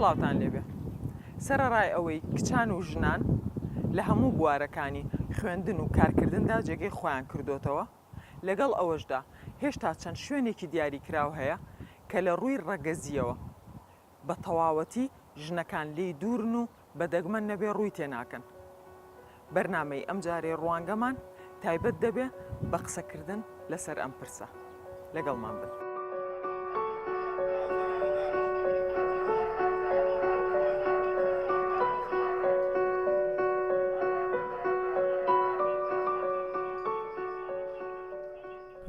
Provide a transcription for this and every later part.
سڵاوتان لێبێ. سەرەڕای ئەوەی کچان و ژنان لە هەموو بوارەکانی خوێندن و کارکردندا جێگەی خۆیان کردوتەوە، لەگەڵ ئەوەشدا هێشتا چەند شوێنێکی دیاریکراو هەیە کە لە ڕووی ڕەگەزیەوە بە تەواوەتی ژنەکان لێی دوورن و بە دەگمەن نەبێ ڕووی تێناکەن. بەرنامەی ئەم جارێ ڕوانگەمان تایبەت دەبێ بە قسەکردن لەسەر ئەم پرسە. لەگەڵمان بن.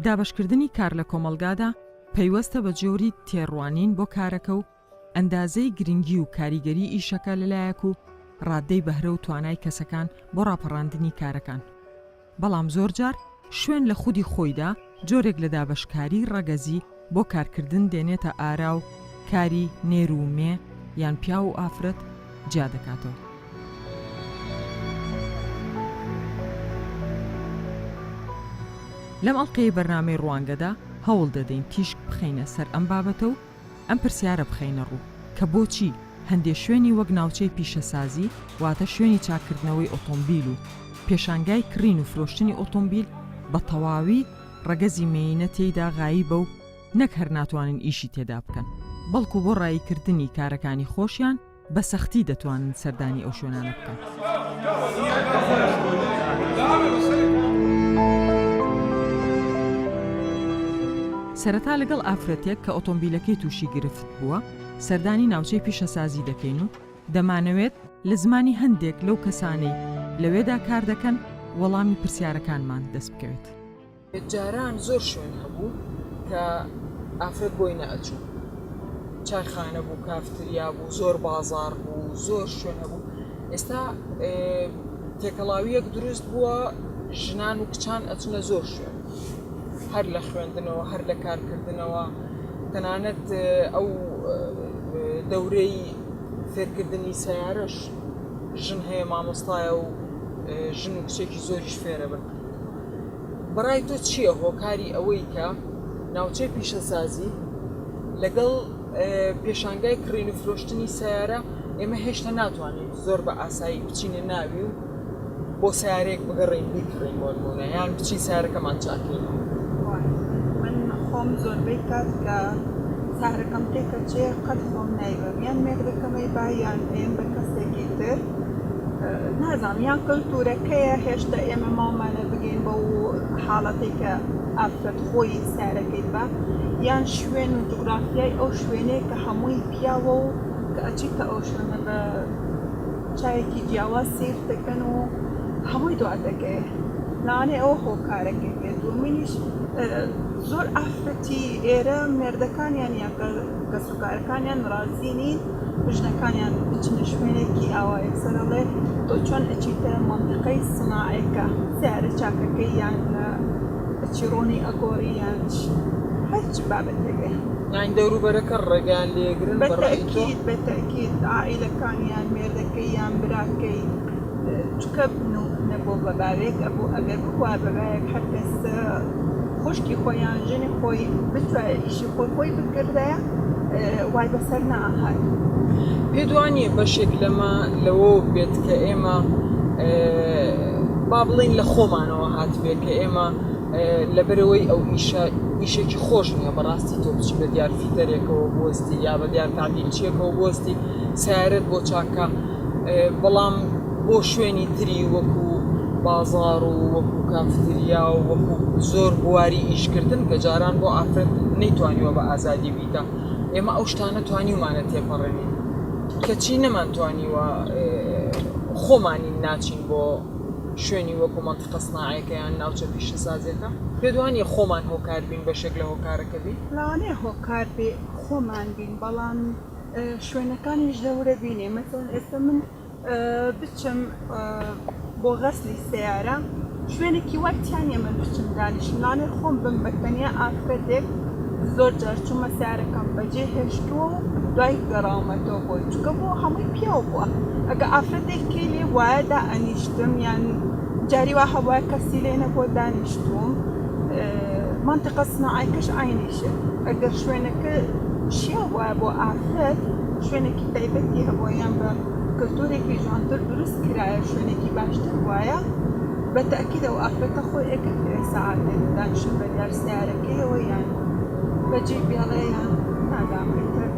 دابشکردنی کار لە کۆمەلگادا پەیوەستە بە جۆری تێڕوانین بۆ کارەکە و ئەندازەی گرنگی و کاریگەری ئیشەکە لەلایەک و ڕاددەی بەهرە و توانای کەسەکان بۆ ڕاپەڕاندنی کارەکان. بەڵام زۆر جار شوێن لە خودی خۆیدا جۆرێک لە دابشکاری ڕەگەزی بۆ کارکردن دێنێتە ئارا و کاری نێر و مێ یان پیا و ئافرەت جیا دەکاتەوە. لەم ئەڵقەی بەرنامەی ڕوانگەدا هەوڵ دەدەین تیشک بخەینە سەر ئەم بابەتە و ئەم پرسیارە بخەینە ڕوو کە بۆچی هەندێک شوێنی وەک ناوچەی پیشەسازی واتە شوێنی چاکردنەوەی ئۆتۆمبیل و پێشانگای کڕین و فرۆشتنی ئۆتۆمبیل بە تەواوی ڕەگەزی مێینە تێیدا غایبە و نەک هەر ناتوانن ئیشی تێدا بکەن، بەڵکو بۆ ڕایکردنی کارەکانی خۆشیان بە سەختی دەتوانن سەردانی ئەو شوێنانە بکەن. سەرەتا لەگەڵ ئافرەتێک کە ئۆتۆمبیلەکەی تووشی گرفت بووە سەردانی ناوچەی پیشەسازی دەکەین و دەمانەوێت لە زمانی هەندێک لەو کەسانەی لەوێدا کار دەکەن وەڵامی پرسیارەکانمان دەست بکەوێت. جاران زۆر شوێن هەبوو کە ئافرەت بۆی نەئەچوو، چایخانە بوو، کافتریا بوو، زۆر بازار بوو، زۆر شوێن هەبوو. ئێستا تێکەڵاویەک دروست بووە ژنان و کچان ئەچنە زۆر شوێن، هەر لە خوێندنەوە هەر لە کارکردنەوە. تەنانەت ئەو دەورەی فێرکردنی سەیارەش ژن هەیە مامۆستایە و ژن و کچێکی زۆریش فێرە بن. بەڕای تۆ چییە هۆکاری ئەوەی کە ناوچەی پیشەسازی لەگەڵ پێشانگای کڕین و فرۆشتنی سەیارە ئێمە هێشتا ناتوانین زۆر بە ئاسایی بچینە ناوی و بۆ سیارێک بگەڕین بیکڕین بۆ نمونە یان بچین سیارەکەمان چاکەین؟ من خۆم زۆربەی کات کە سارەکەم تێکەچێ قەت خۆم نایبم، یان مێردەکەمەی با یان ئێم بە کەسێکی تر نازانم، یان کەلتورەکەیە هێشتا ئێمە ماڵمانە بگەین بە حاڵەتی کە ئافرەت خۆی سارەکەیت بە، یان شوێن و جوگرافیای ئەو شوێنەیە کە هەمووی پیاوە و کە ئەچیتە ئەو شوێنە بە چایەکی جیاواز سیر دەکەن و هەمووی دواتەکەی لانێ ئەوە هۆکارەکەی بێت. دومیش زۆر ئافرەتی ئێرە مێردەکانیان یان کەسوکارەکانیان ڕازی نین ژنەکانیان بچنە شوێنێکی ئاوا یەکسەرەڵێ تۆ چۆن ئەچیتە مەنتیقەی سناعەکە سیارە چاکەکەی یان ئەچیرۆنی ئەگۆڕی یان هەرچ بابەتێکە یان دەوروبەرەکە ڕێگەیان لێگرن. بەتەکید عائیلەکانیان مێردەکەی یان براکەی چکە بنە بۆ بەباوێک ئەبوو ئەگەر بخوا بەبایەک هەر کەس خوشکی خۆیان ژنی خۆی بتوانێت ئیشی خۆی بکردایە وای بەسەر نەهات. پێدوانیە بەشێک لەوە بێت کە ئێمە با بڵین لە خۆمانەوە هاتبێت کە ئێمە لەبەرەوەی ئەو ئیشێکی خۆش نییە بەڕاستی تۆ بچی بە دیار فیتەرێکەوە بۆستی یا بە دیار تعبیرچیەکەەوە بۆستی سیارەت بۆ چاکە، بەڵام بۆ شوێنی تری وەکو بازار و وەکو کافتریا و وەکو زۆر بواری ئیشکردن کە جاران بۆ ئافرەت نەیتوانیوە بە ئازادی بیتە. ئێمە ئەو شتانە توانیومانە تێپەڕێنین کەچی نەمانتوانیوە خۆمانی ناچین بۆ شوێنی وەکو مەنتیقە سناعەکە یان ناوچە پیشەسازیەکە. پێدوانیە خۆمان هۆکار بین بەشێک لە هۆکارەکە بین؟ لەوانێ هۆکار بێ خۆمان بین، بەڵام شوێنەکانیش دەورە بینێ. مەسەڵەن ئێستا من بچم بۆ غەسلی سیارە شوێنێکی وەکتیانە من بچم دانیشم لانێ خۆم بم بەتەنیا ئافرەتێک زۆر جار چوومە سیارەکەم بەجێ هێشتووە و دوای گەڕاومەتەوە بۆی چکە بۆ هەمووی پیاو بووە. ئەگە ئافرەتێکی لێ وایە دائەنیشتم یان جاری وا هەبووە کەسی لێ نەبووە دانیشتوم مەنتیقە سناعەکەش عینیشە. ئەگەر شوێنەکە شیاو وایە بۆ ئافرەت شوێنێکی تایبەتی هەبووە یان بە کەلتۆرێکی جوانتر دروست کرایە شوێنێکی باشتر وایە بە تەکید ئەو ئافرەتە خۆی ئەگەر سەعاتێک دانیشن بە دیار سیارەکەیەوە یان بەجێ بێڵێ یان نادامێتر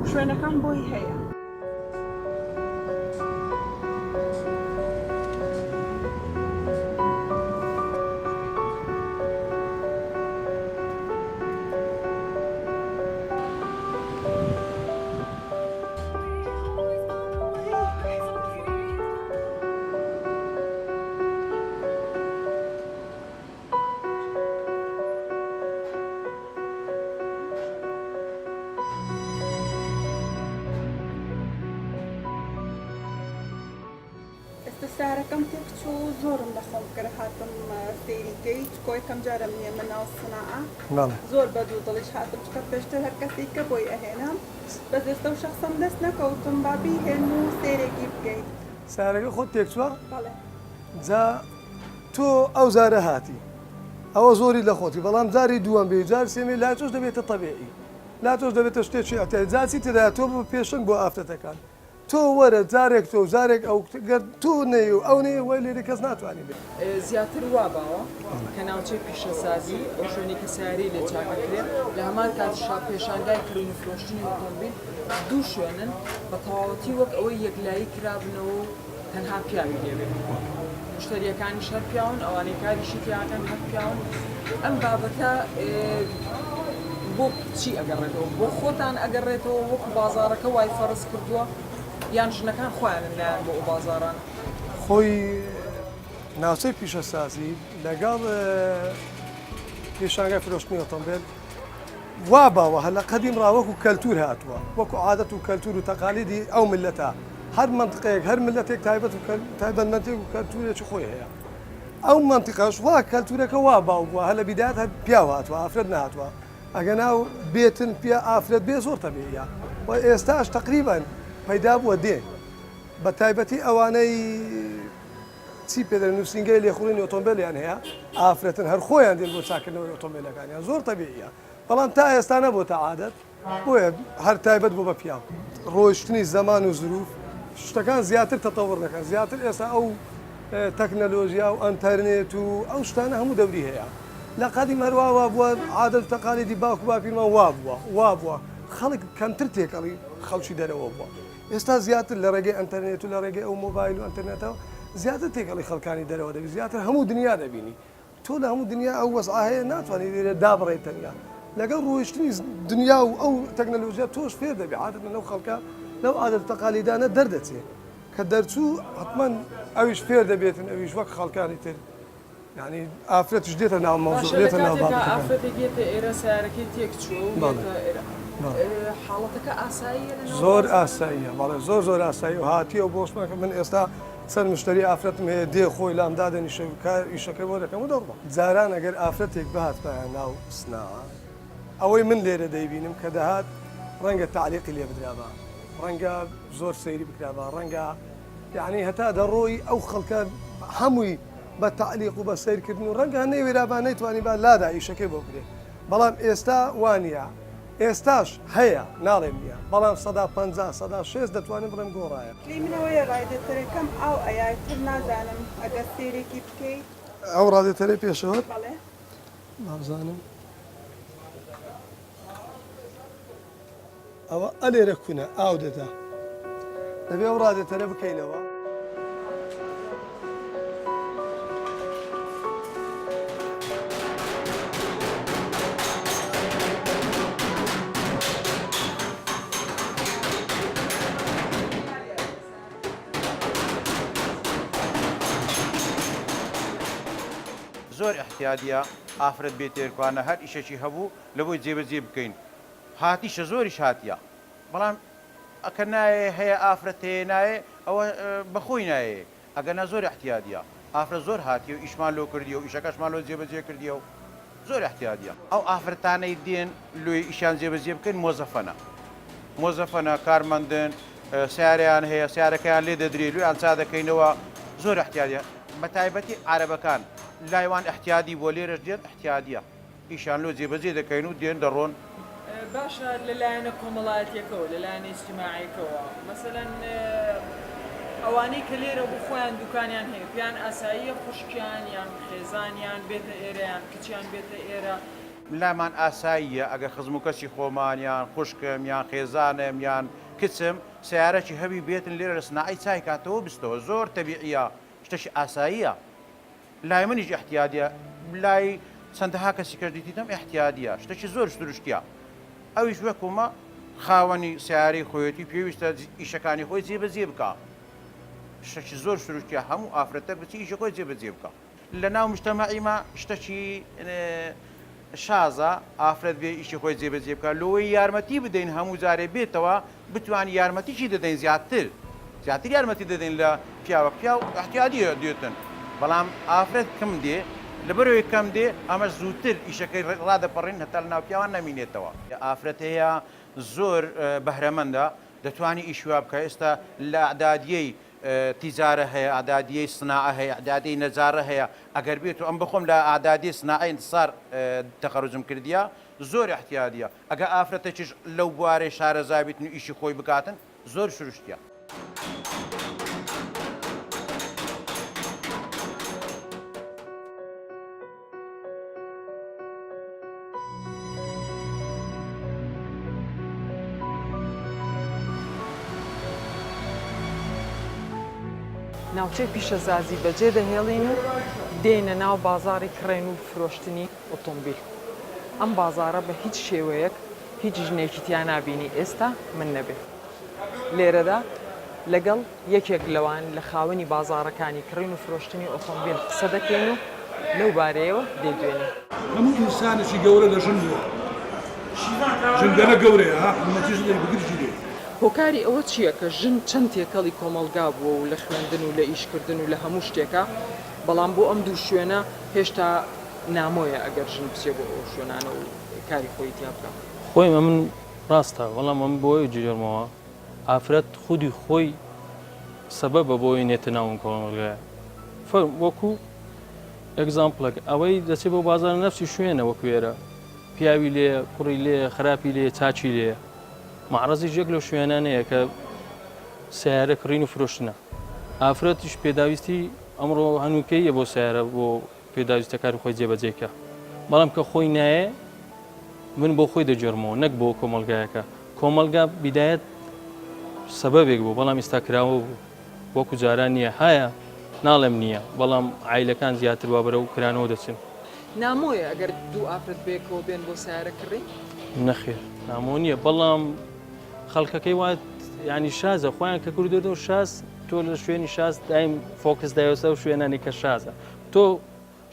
شوێنەکان بۆی هەیە. سیارەکەم تێکچوو زۆرم لە خۆم کرد هاتم سەیریکەی چکۆ یەکەم جارم نییە من ناو سناعە زۆر بەدوو دڵیش هاتم چکە پێشتر هەر کەسێک کە بۆی ئەهێنام بەس ئێستا و شەخصم دەست نەکەوتم با بیهێن و سەیرێکی بکەیت. سیارەکە خۆت تێکچووە؟ بەڵێ. جا تۆ ئەو زارە هاتی ئەوە زۆری لە خۆتی بەڵام جاری دووەم بێ جار سێمێ لا تۆش دەبێتە تەبیعی لا تۆش دەبێتە شتێکی ئەتەجاچی تێدا تۆ بە پێشنگ بۆ ئافرەتەکان تۆ وەرە جارێک تۆ زارێک ئەو تۆ نەی و ئەو نەیە وای لێرە کەس ناتوانانی بێت. زیاتر وا باوە کە ناوچەی پیشەسازی ئەو شوێنی کە سیاری لێ چاکەکرێت لە هەمان کاتیشا پێشانگای کڕین و فرۆشتنی ئۆتۆمبیل دوو شوێنن بە تەواوەتی وەک ئەوەی یەکلایی کرابنەوە و تەنها پیاوی لێبێت. مشتریەکانی شەر پیاون ئەوانەی کاریشی تیاکەن هەر پیاون ئەم بابەتە بۆ چی ئەگەڕێتەوە بۆ خۆتان ئەگەڕێتەوە وەکو بازارەکە وای فەرز کردووە یان ژنەکان خۆیان لایەن بۆ ئەو بازاران خۆی ناوچەی پیشەسازی لەگەڵ پێشانگای فرۆشتنی ئۆتۆمبیل وا باوە هەر لە قەدیم ڕاوەکو کەلتور هاتووە وەکو عادەت و کەلتور و تەقالیدی ئەو ملەتە هەر منطقەیەک هەر ملەتێک تایبەتمەندێک و کەلتورێکی خۆی هەیە ئەو منطقەش وا کەلتورەکە وا باو بووە هە لە بیدات هەر پیا هاتووە ئافرەت نهاتووە ئەگە ناو بێتن پیا ئافرەت بێ زۆر تەبیعیە و ئێستاش تەقریبەن پەیدا بووە دێ بە تایبەتی ئەوانەی چی پێدە نووسنگەی لێخوڕینی ئۆتۆمبیلیان هەیە ئافرەتن هەر خۆیان دێن بۆ چاکردنەوەی ئۆتۆمبیلەکانیان زۆر تەبیعیە بەڵام تا ئێستا نەبووە عادەت بۆیە هەر تایبەت بوو بە پیاو ڕۆیشتنی زەمان و زروف شتەکان زیاتر تەتەوڕ دەکەن زیاتر ئێستا ئەو تەکنەلۆژیا و ئەنتەرنێت و ئەو شتانە هەموو دەوری هەیە لە قەدیم هەروە بووە عادەت و تەقالیدی باوکو باپیرمان وا بووە خەڵک کەمتر تێکەڵی خەڵکی دەرەوە بووە ئێستا زیاتر لە ڕێگەی ئەنتەرنێت و لە ڕێگەی ئەو مۆبایل و ئەنتەرنێتەوە زیاتر تێکەڵی خەڵکانی دەرەوە دەبی زیاتر هەموو دنیا دەبینی تۆ لە هەموو دنیا ئەو وەزعە هەیە ناتوانانی لێرە دابڕێتەنیا لەگەڵ ڕۆیشتنی دنیا و ئەو تەکنەلۆژیا تۆش فێر دەبی عادەت لەو خەڵکە لەو عادەت تەقالیدانە دەردەچێت کە دەرچوو حتمەن ئەویش فێر دەبێتن ئەویش وەک خەڵکانی تر یعنی ئافرەتش دێتە ناو مەوزوع دێتە ناو بابەتەکان ئافرەتێکێتە ئێرە سیارەکەی تێکچووە حاڵەتەکە ئاساییە زۆر ئاساییە بەڵێ زۆر ئاسایی و هاتیە و بۆشمەکە من ئێستا چەند مشتری ئافرەتم هەیە دێ خۆی لام دادەنیشە کار ئیشەکە بۆ دەکەم و دەڕڵە جاران ئەگەر ئافرەتێک بهات بەیان ناو سناوە ئەوەی من لێرە دەیبینم کە دەهات ڕەنگە تعلیقی لێ بدرابە ڕەنگە زۆر سەیری بکرابە ڕەنگە یعنی هەتا دەڕۆی ئەو خەڵکە هەمووی بە تعلیق و بە سیرکردن و ڕەنگە نەیوێرابان نەیتوانی با لادا ئیشەکەی بۆ بکرێت بەڵام ئێستا وانە ئێستاش هەیە ناڵێم نییە بەڵام 150 دەتوانێت بڵێم گۆڕایە کلی منەوەی ڕایدەتەرەکەم ئاو ئەیاتر نازانم ئەگەر سێرێکی بکەیت ئەو ڕادێتەرەی پێشەوە بەڵێ نازانم ئەوە ئەلێرە کوونە ئاو دەدا دەبێ ئەو ڕادێتەرە بکەینەوە زۆر احتیادیە ئافرەت بێتێرکوانە هەر ئیشەکی هەبوو لەبۆی جێبەجێ بکەین هاتیشە زۆریش هاتیە بەڵام ئەکە نایە هەیە ئافرەت هەیە نایە ئەوە بەخۆی نایە ئەگەنا زۆر احتیادیە ئافرەت زۆر هاتیە و ئیشمان لۆ کردی و ئیشەکەشمان لۆ جێبەجێ کردیە و زۆر احتیادیە ئەو ئافرەتانەی دێن لۆی ئیشان جێبەجێ بکەین مۆزەفەنە کارمەندن سیارەیان هەیە سیارەکەیان لێ دەدرێت لویان چا دەکەینەوە زۆر احتیادیە بە تایبەتی عەرەبەکان لایوان احتیادی بۆ لێرەش دێت احتیادیە ئیشان لۆ جێبەجێ دەکەین و دێن دەڕۆن باشە لەلایەنە کۆمەڵایەتیەکەوە لەلایەنە ئیجتیماعیەکەوە مەسەلەن ئەوانەی کە لێرە بۆ خۆیان دوکانیان هەیە پیان ئاساییە خوشکیان یان خێزانیان بێتە ئێرە یان کچیان بێتە ئێرە لامان ئاساییە ئەگەر خزم و کەسی خۆمانیان خوشکم یان خێزانم یان کچم سیارەکی هەوی بێتن لێرە لە سناعی چای کاتەوە بستەوە زۆر تەبیعیە شتێکی ئاساییە لای منیش احتیادیە لای چەندەها کەسی کردیتم احتیادیە شتێکی زۆر دروشتیە ئەویش وەکومە خاوەنی سیارەی خۆیەتی پێویستە ئیشەکانی خۆی جێبەجێ بکە شتێکی زۆر سروشتیە هەموو ئافرەتە بچی ئیشە خۆی جێبەجێ بکە لە ناو مجتەمەعیمە شتێکی شازە ئافرەت بێ ئیشی خۆی جێبەجێ بکە لەوەی یارمەتی بدەین هەموو جارێ بێتەوە بتوانین یارمەتیشی دەدەین زیاتر یارمەتی دەدەین لە پیاوە پیا و احتیادیە دێتن بەڵام ئافرەت کەم دێ لەبەرەوەی کەم دێ ئەمە زووتر ئیشەکەی ڕادەپەڕین هەتا لە ناو پیاوان نەمینێتەوە ئافرەت هەیە زۆر بەهرەمەندە دەتوانی ئیشوا بکە ئێستا لە ئەعدادیەی تیجارە هەیە ئەعدادیەی سناعە هەیە ئەعدادی نەجارە هەیە ئەگەر بێت و ئەم بخۆم لە ئەعدادی سناعی انتسار تەخەڕوجم کردیە زۆر احتیادیە ئەگە ئافرەتێکیش لەو بوارەی شارەزای بیتن و ئیشی خۆی بکاتن زۆر سروشتیە. ناوچەی پیشەزازی بەجێ دەهێڵین و دێنە ناو بازاری کڕێن و فرۆشتنی ئۆتۆمبیل ئەم بازارە بە هیچ شێوەیەک هیچ ژنێکی تیا نابینی ئێستا من نەبێ لێرەدا لەگەڵ یەکێک لەوان لە خاوەنی بازارەکانی کڕین و فرۆشتنی ئۆتۆمبیل قسە دەکەین و لەو بارەیەوە دەیدوێنین هەموو ئینسانێکی گەورە لە ژن بووە ژنگەنە گەورەیە هەمەتیش بگرجی لێ هۆکاری ئەوە چییە کە ژن چەند تێکەڵی کۆمەلگا بووە و لە خوێندن و لە ئیشکردن و لە هەموو شتێکە بەڵام بۆ ئەم دوو شوێنە هێشتا نامۆیە ئەگەر ژن بچێ بۆ ئەو شوێنانە و کاری خۆی تیا بکە خۆی من ڕاستە بەڵام ئەم بۆی جێرمەوە ئافرەت خودی خۆی سەبەبە بۆی نێتە ناون کۆمەلگایە وەکو ئەگزامپڵێک ئەوەی دەچێت بۆ بازار نەفسی شوێنە وەکوێرە پیاوی لێ کوڕی لێ خراپی لێ چاچی لێ معرەزی جێک لەو شوێنانەیە کە سیارە کڕین و فرۆشتنە ئافرەتیش پێداویستی ئەمڕۆ هەنووکەیە بۆ سیارە بۆ پێداویستەکاری خۆی جێبەجێکە بەڵام کە خۆی نایە من بۆ خۆی دەجێڕمەوە نەک بۆ کۆمەلگایەکە کۆمەلگا بیدایەت سەبەبێک بوو بەڵام ئێستا کراوە بوو وەکو جاران نییە هایە ناڵێم نییە بەڵام عیلەکان زیاتر وا بەرە و کرانەوە دەچن نامۆیە ئەگەر دوو ئافرەت بێکەوە بێن بۆ سیارە کڕی نەخێر نامۆ نییە بەڵام خەڵکەکەی وات ینی شازە خۆیان کە کوردێتەوە شاز تۆ لە شوێنی شاز دایم فۆکس دایوەسە و شوێنانی کە شازە تۆ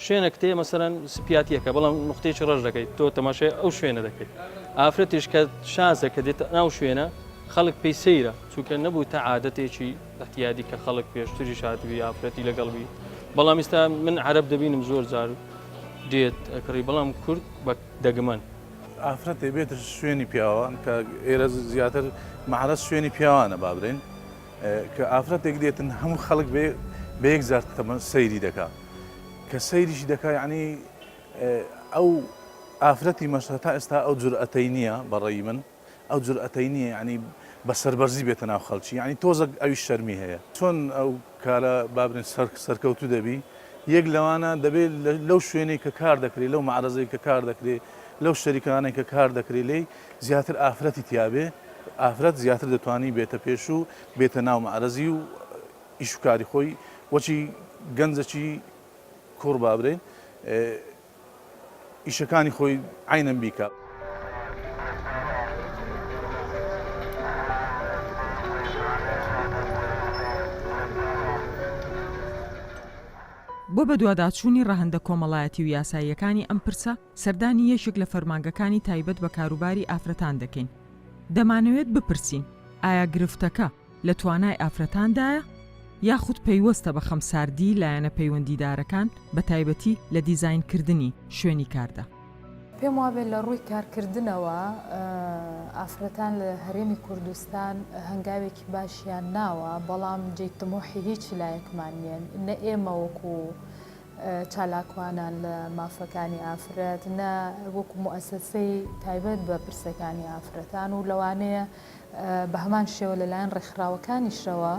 شوێنە کتێ مەسەرەن سپیاتیەکە بەڵام نقطەیەکی ڕەش دەکەیت تۆ تەماشای ئەو شوێنە دەکەیت ئافرەتیش کە شازە کە دێتە ناو شوێنە خەڵک پێی سەیرە چونکە نەبوو تا عادەتێکی احتیادی کە خەڵک پێشتری شاتوی ئافرەتی لەگەڵبی بەڵام ئێستا من عەرەب دەبینم زۆر جار دێت ئەکڕی بەڵام کورد بە دەگمەن ئافرەت دەبێت شوێنی پیاوان کە ئێرە زیاتر مەحرەز شوێنی پیاوانە بابرین کە ئافرەتێک دێتن هەموو خەڵک بە یەک زار تەمە سەیری دەکات کە سەیریشی دەکات یعنی ئەو ئافرەتی مەشە تا ئێستا ئەو جورئەتەی نییە بەڕێی من ئەو جورئەتەی نییە ینی بە سەربەرزی بێتە ناو خەڵکی ینی تۆزە ئەوی شەرمی هەیە چۆن ئەو کارە بابرین سەرکەوتو دەبی یەک لەوانە دەبێت لەو شوێنەی کە کار دەکرێت لەو معرەزەی کە کار دەکرێت لەو شەریکانێک کە کار دەکرێت لێی زیاتر ئافرەتی تیاابێ ئافرەت زیاتر دەتوانی بێتە پێش و بێتە ناو معرەزی و ئیشکاری خۆی وەچی گەنجەکی کوڕ بابرێن ئیشەکانی خۆی عینەن بیکە. بۆ بە دوواداچوونی ڕەهەندە کۆمەڵایەتی و یاساییەکانی ئەم پرسە سەردانی یەکێک لە فەرمانگەکانی تایبەت بە کاروباری ئافرەتان دەکەین. دەمانەوێت بپرسین ئایا گرفتەکە لە توانای ئافرەتاندایە یاخود پەیوەستە بە خەمساردی لایەنە پەیوەندیدارەکان بە تایبەتی لە دیزاینکردنی شوێنی کاردا. پێم وابێت لە ڕووی کارکردنەوە ئافرەتان لە هەرێمی کوردستان هەنگاوێکی باشیان ناوە بەڵام جێتمۆحی هیچ لایەکمان نیەن نە ئێمە وەکو چالاکوانان لە مافەکانی ئافرەت نە وەکو مؤسسەی تایبەت بە پرسەکانی ئافرەتان و لەوانەیە بە هەمان شێوە لەلایەن ڕێکخراوەکانیشەوە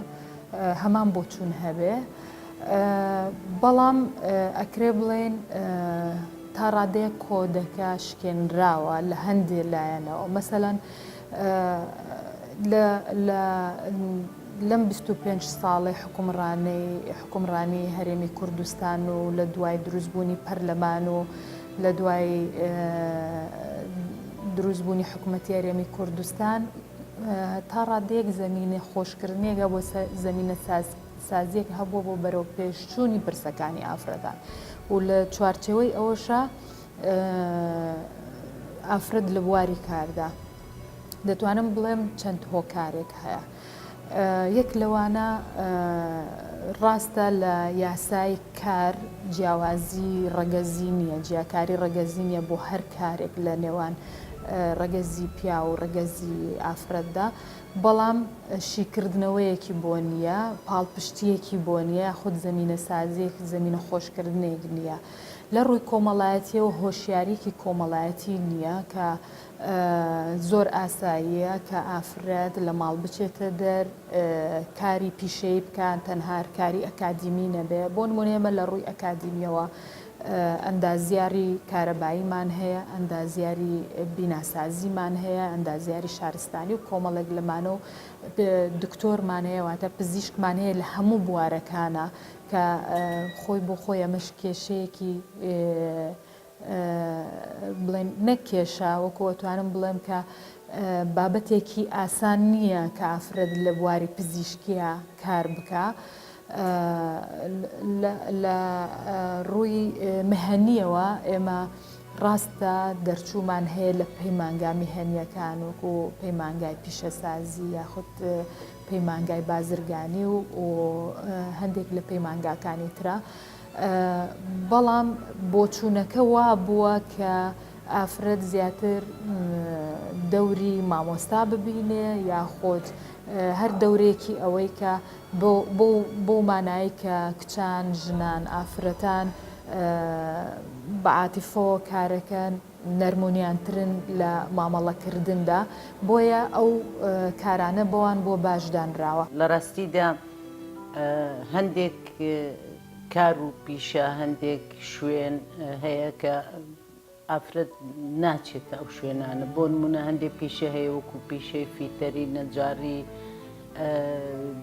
هەمان بۆچوون هەبێ بەڵام ئەکرێ بڵێن تا ڕادەیە کۆدەکە شکێنراوە لە هەندێک لایەنەوە مەسەلەن لەم 25 ساڵی حکومڕانی هەرێمی کوردستان و لە دوای دروستبوونی پەرلەمان و لە دوای دروستبوونی حکوومەتی هەرێمی کوردستان تا ڕادەیەک زمینە خۆشکردنێکە بۆ زمینە سازیەک هەبووە بۆ بەرەو پێشچوونی برسەکانی ئافرەتان و لە چوارچەوەی ئەوەشە ئافرەت لە بواری کاردا دەتوانم بڵێم چەند هۆکارێک هەیە یەک لەوانە ڕاستە لە یاسای کار جیاوازی ڕەگەزی نییە جیاکاری ڕەگەزی نییە بۆ هەر کارێک لە نێوان ڕەگەزی پیا و ڕەگەزی ئافرەتدا بەڵام شیکردنەوەیەکی بۆ نییە پاڵپشتیەکی بۆ نییە خود زمینە سازیەک زمینە خۆشکردنێک نییە لە ڕووی کۆمەڵایەتیەوە هۆشیاریکی کۆمەڵایەتی نییە کە زۆر ئاساییە کە ئافرەت لە ماڵ بچێتە دەر کاری پیشەی بکەن تەنها کاری ئەکادیمی نەبێ بۆ نمونێمە لە ڕووی ئەکادیمیەوە ئەندازیاری کارەباییمان هەیە ئەندازیاری بیناسازیمان هەیە ئەندازیاری شارستانی و کۆمەڵێک لەمانە و دکتۆرمان هەیە واتە پزیشکمان هەیە لە هەموو بوارەکانە کە خۆی بۆ خۆی ئەمەش کێشەیەکی بڵێن نەکێشە وەکوەتوانم بڵێم کە بابەتێکی ئاسان نییە کە ئافرەت لە بواری پزیشکیە کار بکە لە ڕووی مەهەنیەوە ئێمە ڕاستە دەرچوومان هەیە لە پەیمانگا میهەنیەکان وەکو پەیمانگای پیشەسازی یاخود پەیمانگای بازرگانی و هەندێک لە پەیمانگاکانی ترە بەڵام بۆچوونەکە وا بووە کە ئافرەت زیاتر دەوری مامۆستا ببینێ یاخۆت هەر دەورێکی ئەوەی کە بۆ مانایی کە کچان ژنان ئافرەتان بەعاتیفەوە کارەکەن نەرمونیانترن لە مامەڵەکردندا بۆیە ئەو کارانە بۆوان بۆ باشدانراوە لە ڕاستیدا هەندێک کار و پیشە هەندێک شوێن هەیە کە ئافرەت ناچێتە ئەو شوێنانە بۆ نمونە هەندێک پیشە هەیە وەکو پیشەی فیتەری نەجاری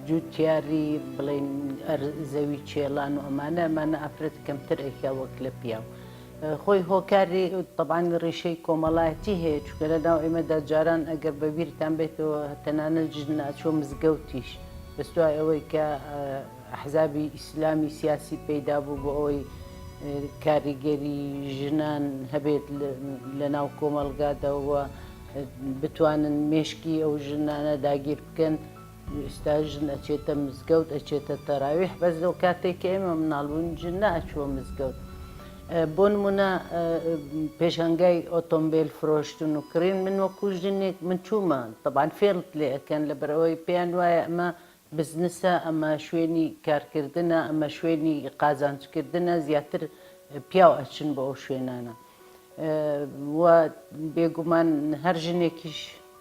جوتیاری بڵێن زەوی چێڵان و ئەمانە ئافرەت کەمتر ئەیکا وەک لە پیاو خۆی هۆکاری طبعاً ڕێشەی کۆمەڵایەتی هەیە چونکە لەناو ئێمەدا جاران ئەگەر بەبیرتان بێتەوە تەنانەت ژن ئاچۆ مزگەوتیش بەستوای ئەوەی کە ئەحزابی ئیسلامی سیاسی پەیدا بوو بۆ ئەوەی کاریگەری ژنان هەبێت لە ناو کۆمەڵگادەوە بتوانن مێشکی ئەو ژنانە داگیر بکەن ئێستا ژن ئەچێتە مزگەوت ئەچێتە تەراویح بەس لەو کاتێک کە ئێمە مناڵبوون ژن ناچووە مزگەوت بۆ نمونە پێشەنگای ئۆتۆمبیل فرۆشتن و کڕین من وەکو ژنێک من چوومە طبعاً فێڵت لێ ئەکەن لەبەرەوەی پێیان وایە ئەمە بزنسە ئەمە شوێنی کارکردنە ئەمە شوێنی قازانجکردنە زیاتر پیاو ئەچن بە ئەو شوێنانە و بێگومان هەر ژنێکیش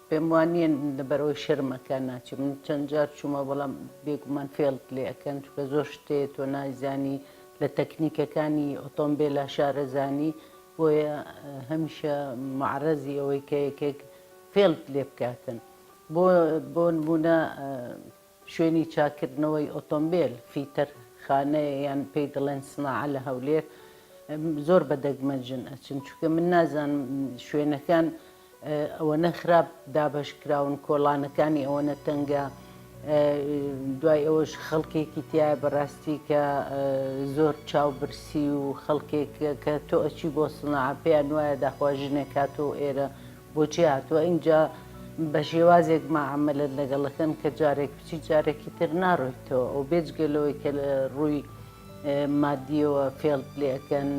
پێم وانیە لەبەرەوەی شەرمەکە ناچێت من چەند جار چوومە بەڵام بێگومان فێڵت لێ ئەەکەن چونکە زۆر شتێت تۆ نازانی لە تەکنیکەکانی ئۆتۆمبیلە شارەزانی بۆیە هەمیشە معرەزی ئەوەی کە یەکێک فێڵت لێ بکاتن بۆ نمونە شوێنی چاکردنەوەی ئۆتۆمبیل فیتەر خانەیە یان پێی دەڵێن سناعە لە هەولێر زۆر بەدەگمەنجن ئەچن چونکە من نازانم شوێنەکان ئەوەنە خراپ دابەشکراون کۆڵانەکانی ئەوەنە تەنگە دوای ئەوەش خەڵکێکی تایە بەڕاستی کە زۆر چاوبرسی و خەڵکێک کە تۆ ئەچی بۆ سناعە پێیان وایە داخوا ژنێک هاتۆ ئێرە بۆچی هاتووە اینجا بە شێوازێک مەعامەلەت لەگەڵەکەن کە جارێک بچی جارێکی تر ناڕۆیتەوە ئەو بێجگەلەوەی کە لە ڕووی مادیەوە فێڵ لێەکەن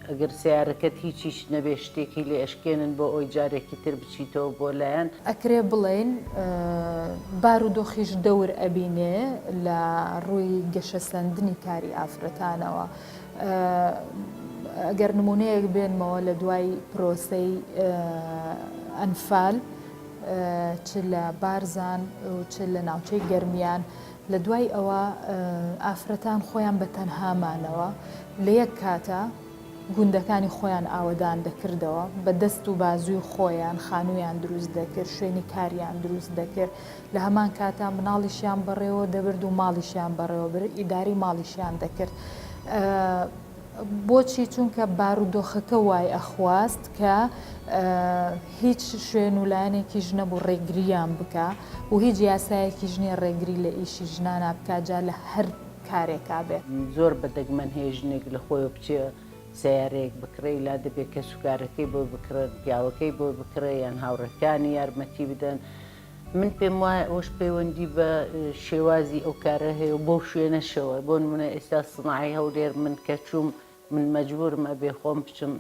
ئەگەر سیارەکەت هیچیش نەبێ شتێکی لێ ئەشکێنن بۆ ئەوی جارێکی تر بچیتەوە بۆ لایەن ئەکرێ بڵێن بارودۆخیش دەور ئەبینێ لە ڕووی گەشەسەندنی کاری ئافرەتانەوە. ئەگەر نمونەیەک بێنمەوە لە دوای پرۆسەی ئەنفال چ لە بارزان و چ لە ناوچەی گەرمیان لە دوای ئەوە ئافرەتان خۆیان بە تەنهامانەوە لە یەک کاتە گوندەکانی خۆیان ئاوەدان دەکردەوە بە دەست و بازووی خۆیان خانوویان دروست دەکرد شوێنی کاریان دروست دەکرد لە هەمان کاتە مناڵیشیان بەڕێوە دەبرد و ماڵیشیان بەڕێوە برد ئیداری ماڵیشیان دەکرد. بۆچی چونکە بارودۆخەکە وای ئەخواست کە هیچ شوێن و لایەنێکیش نەبوو ڕێگریان بکە و هیچ یاسایەکی ژنێ ڕێگری لە ئیشی ژنانە بکجا لە هەر کارێکا بێت. زۆر بەدەگمەن هەیە ژنێک لە خۆی بچێ سیارەیەک بکڕێ لا دەبێت کە سوکارەکەی بۆ بکرێت پیاوەکەی بۆ بکڕێ یان هاوڕەکانی یارمەتی بدەن. من پێم وایە ئەوش پەیوەندی بە شێوازی ئەو کارە هەیە بۆ شوێنەشەوە بۆ نمونە ئێستا سناعی هەولێر من کە چووم من مەجبورم ئەبێ خۆم بچم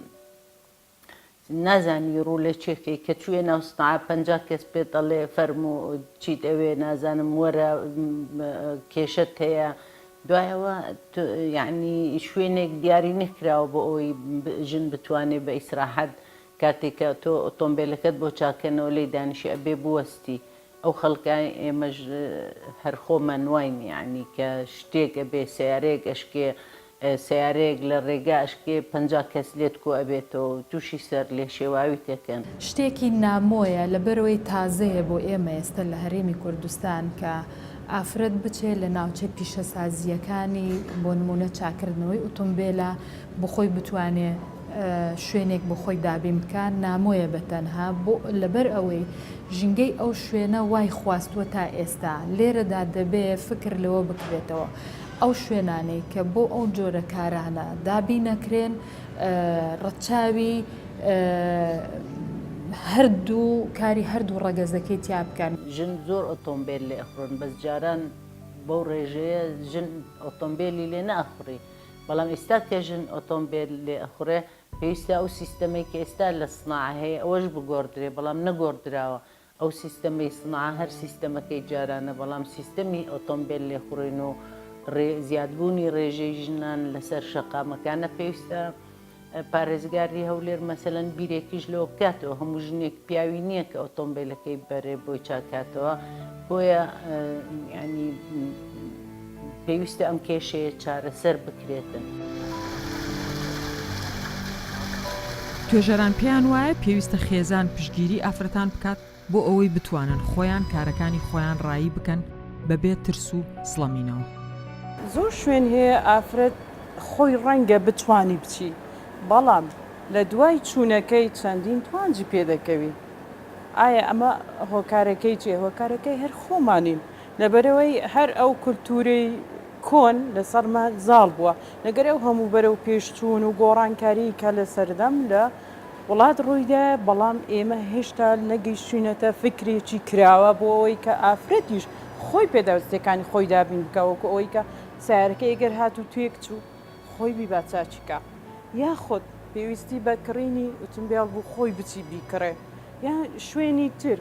نازانی ڕوو لە چێکی کە کوێ ناو سناعە 50 کەس پێ دەڵێ فەرم و چیت ئەوێ نازانم وەرە کێشت هەیە دوایەوە یعنی شوێنێک دیاری نکراوە بۆ ئەوی ژن بتوانێت بە ئیسراحەت کاتێککە تۆ ئۆتۆمبیلەکەت بۆ چاکەنەوە لی دانیشی ئەبێ بوەستی ئەو خەڵکای ئێمەش هەر خۆمان واین یعنی کە شتێک ئەبێ سیارەیەک ئەشکێ سیارەیەک لە ڕێگا ئەشکێ 50 کەس لێت کۆ ئەبێتەوە تووشی سەر لێ شێواوی تێکەن. شتێکی نامۆیە لەبەرەوەی تازەیە بۆ ئێمە ئێستا لە هەرێمی کوردستان کە ئافرەت بچێت لە ناوچەی پیشەسازیەکانی بۆ نمونە چاکردنەوەی ئۆتۆمبیلە بۆ خۆی بتوانێت شوێنێک بۆ خۆی دابین بکان نامۆیە بەتەنها بۆ لەبەر ئەوەی ژینگەی ئەو شوێنە وای خواستووە تا ئێستا لێرەدا دەبێ فکر لەوە بکرێتەوە ئەو شوێنانەی کە بۆ ئەو جۆرە کارانە دابی نەکرێن ڕەچاوی هەردوو کاری هەردوو ڕەگەزەکەی تیا بکەن. ژن زۆر ئۆتۆمبیل لێ ئەخڕن بەس جاران بەو ڕێژەیە ژن ئۆتۆمبیلی لێ نەخڕی بەڵام ئێستا کە ژن ئۆتۆمبیل لێ ئەخورێ پێویستە ئەو سیستەمەی کە ئێستا لە سناع هەیە ئەوەش بگۆڕدرێ بەڵام نەگۆڕدراوە ئەو سیستەمەی سناع هەر سیستەمەکەی جارانە بەڵام سیستەمی ئۆتۆمبیل لێخڕین و زیادبوونی ڕێژەی ژنان لەسەر شەقامەکانە پێویستە پارێزگاری هەولێر مەسەلەن بیرێکیش لەوە بکاتەوە هەموو ژنێک پیاوی نییە کە ئۆتۆمبیلەکەی بەرێ بۆی چاکاتەوە بۆیە ینی پێویستە ئەم کێشەیە چارەسەر بکرێتن. توێژەران پێیان وایە پێویستە خێزان پشتگیری ئافرەتان بکات بۆ ئەوەی بتوانن خۆیان کارەکانی خۆیان ڕایی بکەن بەبێت ترس و سڵەمینەوە. زۆر شوێن هەیە ئافرەت خۆی ڕەنگە بتوانی بچی بەڵام لە دوای چوونەکەی چەندین توانجی پێدەکەوی. ئایا ئەمە هۆکارەکەی چێ هۆکارەکەی هەر خۆمانین لەبەرەوەی هەر ئەو کولتورەی کۆن لەسەرمە زاڵ بووە لەگەر ئەو هەموو بەرەو پێشچوون و گۆڕانکاری کە لە سەردەم لە وڵات ڕوویدا بەڵام ئێمە هێشتا نەگەیشتوینەتە فکرێکی کراوە بۆ ئەوەی کە ئافرەتیش خۆی پێداویستەکانی خۆی دابین بکەوەکە ئەوەی کە سیارەکە ئەگەر هات و توێک چوو خۆی بیبا چاچیکە یاخۆت پێویستی بە کڕینی ئۆتۆمبیل بوو خۆی بچی بیکڕێ یان شوێنی تر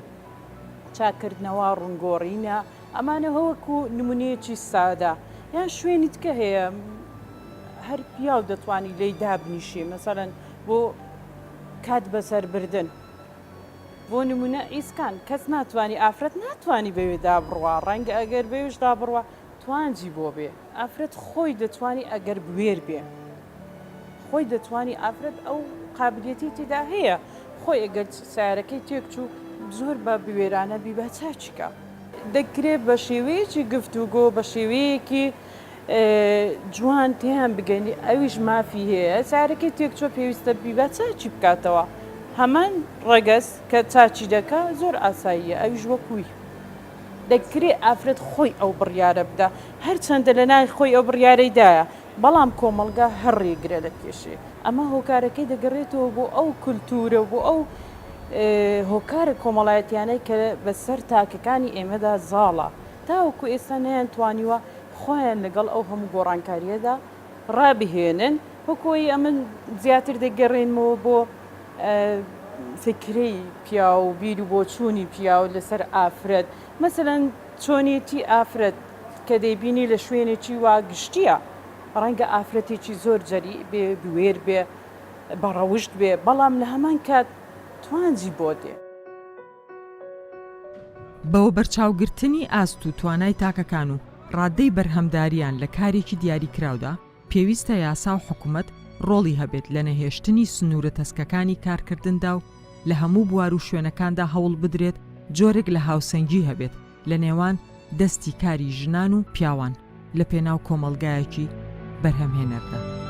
چاکردنەوە ڕوونگۆڕینە ئەمانە هەوەکو نمونەیەکی سادا یان شوێنی تکە هەیە هەر پیاو دەتوانی لی دابنیشێ مەسەڵەن بۆ کات بەسەربردن بۆ نمونە ئیسکان کەس ناتوانانی ئافرەت ناتوانانی بەوێ دابڕوە ڕەنگە ئەگەر بەوێش دابڕوە توانجی بۆ بێ ئافرەت خۆی دەتوانی ئەگەر بوێر بێ خۆی دەتوانی ئافرەت ئەو قابلیەتی تێدا هەیە خۆی ئەگەر سیارەکەی تێک چوو زۆر بە بوێرانە بیبا چاچیکە دەکرێت بە شێوەیەکی گفتوگۆ بە شێوەیەکی جوان تیان بگەنی ئەویش مافی هەیە سیارەکەی تێک چۆ پێویستە بیبا چاچی بکاتەوە هەمان ڕەگەز کە چاچی دەکا زۆر ئاساییە ئەویش وەکووی دەکرێت ئافرەت خۆی ئەو بڕیارە بدە هەرچەندە لە ناوی خۆی ئەو بڕیارەیدایە بەڵام کۆمەلگا هەر ڕێگرە لە پێشێ ئەمە هۆکارەکەی دەگەڕێتەوە بۆ ئەو کولتورە بۆ ئەو هۆکارە کۆمەڵایەتیانەی کە بەسەر تاکەکانی ئێمەدا زاڵە تاوەکو ئێستا نەیان توانیوە خۆیان لەگەڵ ئەو هەموو گۆڕانکاریەدا ڕابهێنن وەکۆی ئەمە زیاتر دەگەڕێنمەوە بۆ فکری پیا و بیر و بۆ چوونی پیا و لەسەر ئافرەت مەسەرەن چۆنیەتی ئافرەت کە دەیبینی لە شوێنێکی وا گشتیە ڕەنگە ئافرەتێکی زۆر جەری بێ بوێر بێ بەڕەوشت بێ بەڵام لە هەمان کات توانجی بۆ دێ بەوە بەرچاوگرتنی ئاست و توانای تاکەکان و ڕادەی بەرهەمداریان لە کارێکی دیاریکراودا پێویستە یاسا و حکوومەت ڕۆڵی هەبێت لە نەهێشتنی سنوورە تەسکەکانی کارکردندا و لە هەموو بوار و شوێنەکاندا هەوڵ بدرێت جۆرێک لە هاوسەنگی هەبێت لە نێوان دەستی کاری ژنان و پیاوان لە پێناو کۆمەڵگایەکی بەرهەمهێنەردا.